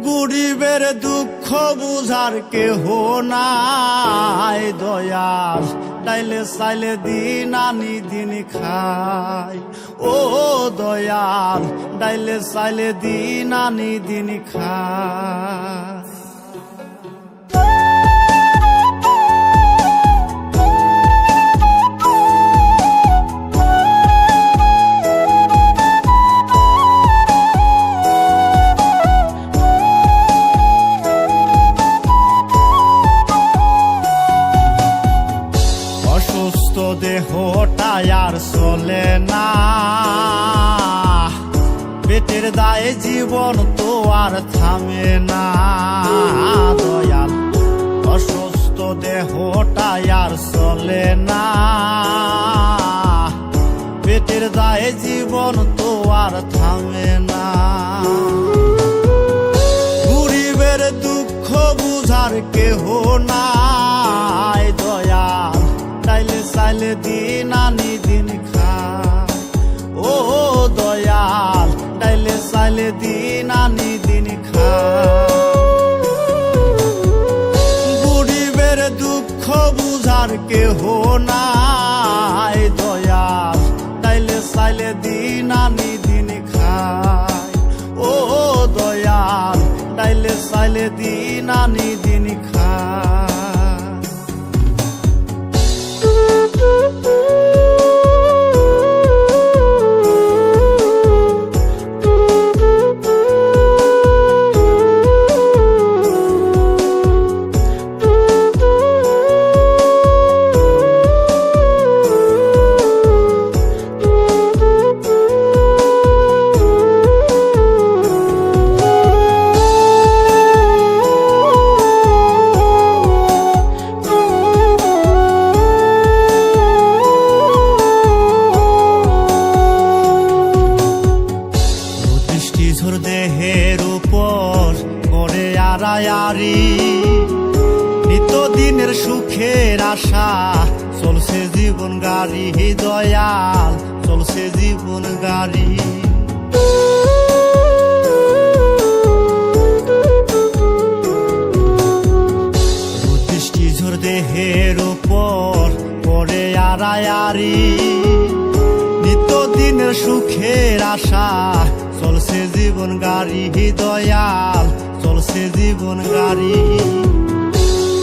গরিবের দুঃখ বুঝার কেহ নাই দয়াল, ডাইলে চাইলে দিন আনি দিন খাই। ও দয়াল, ডাইলে চাইলে দিন আনি দিন খাই। অসুস্থ দেহটাই আর চলে না, পেটের দায়ে জীবন তো আর থামে না দয়াল। অসুস্থ দেহটাই আর চলে না, পেটের দায়ে জীবন তো আর থামে না। গরিবের দুঃখ বুঝার কেহ নাই দয়াল, ডাইলে চাইলে দিন আনি দিন খাই। ও দয়াল, ডাইলে চাইলে দিন আনি দিন খাই। গরিবের দুঃখ বুঝার কেহ নাই দয়াল, ডাইলে চাইলে দিন আনি দিন খাই। ও দয়াল, ডাইলে চাইলে দিন আনি দিন খাই। দেহের উপর করে আড়ায়ারি, নিত্যদিনের সুখের আশা চলছে জীবন গাড়ি দয়াল, চলছে জীবন গাড়ি। দৃষ্টিঝোর দেহের উপর করে আড়ায়ারি, নিত্যদিনের সুখের আশা চলছে জীবন গাড়ি দয়াল, চলছে জীবন গাড়ি।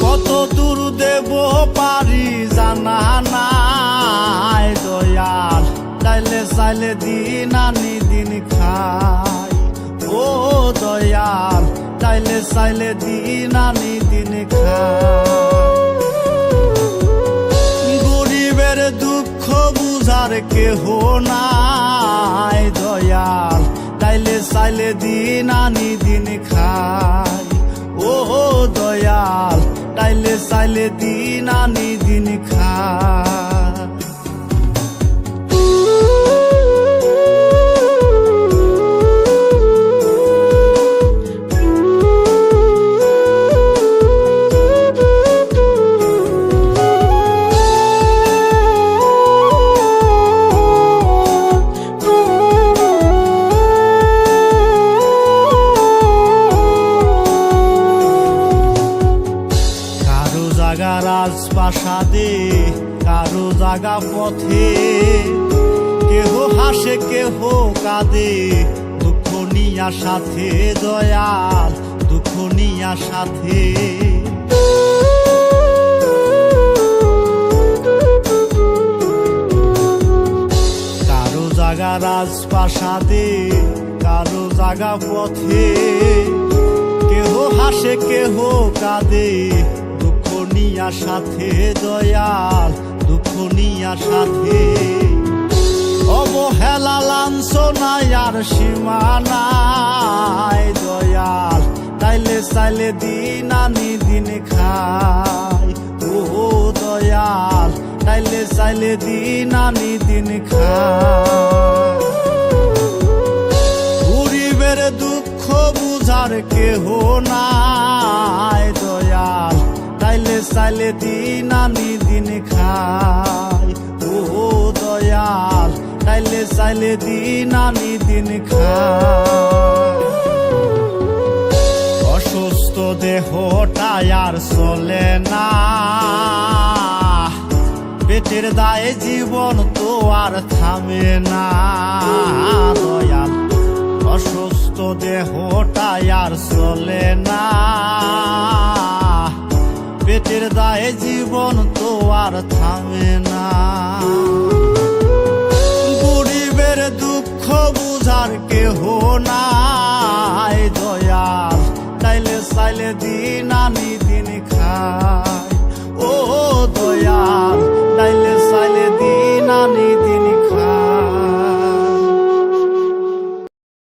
কত দূর দেব পারি জানা নাই দয়াল, ডাইলে চাইলে দিন আনি দিন খাই। ও দয়াল, ডাইলে চাইলে দিন আনি দিন খাই। গরিবের দুঃখ বুঝার কেহ নাই দয়াল, ডাইলে চাইলে দিন আনি দিন খাই। ও দয়াল, ডাইলে চাইলে দিন আনি দিন খাই। জাগা রাজপ্রাসাদে, কারো জাগা পথে, কেহ হাসে কেহ কাঁদে, দুঃখ নিয়া সাথে দয়াল, দুঃখ নিয়া সাথে। কারো জাগা রাজপ্রাসাদে, কারো জাগা পথে, কেহ হাসে কেহ কাঁদে, নিয়া সাথে দয়াল, দুঃখ নিয়া সাথে। অবহেলা লাঞ্ছনায় আর সীমানায় দয়াল, ডাইলে চাইলে দিন আনি দিন খাই। ও দয়াল, ডাইলে চাইলে দিন আনি দিন খাই। গরিবের দুঃখ বুঝার কেহ নাই দয়াল, ডাইলে চাইলে দিন আনি দিন খাই। ও দয়াল, ডাইলে চাইলে দিন আনি দিন খাই। চলে না। পেটের দায়ে জীবন তো আর থামে না দয়াল, অসুস্থ দেহটাই আর চলে না। পেটের দায়ে জীবন তো আর থামে না। গরিবের দুঃখ বুঝার কেহ নাই দয়াল, চাইলে চাইলে দিন আনি দিন খায়।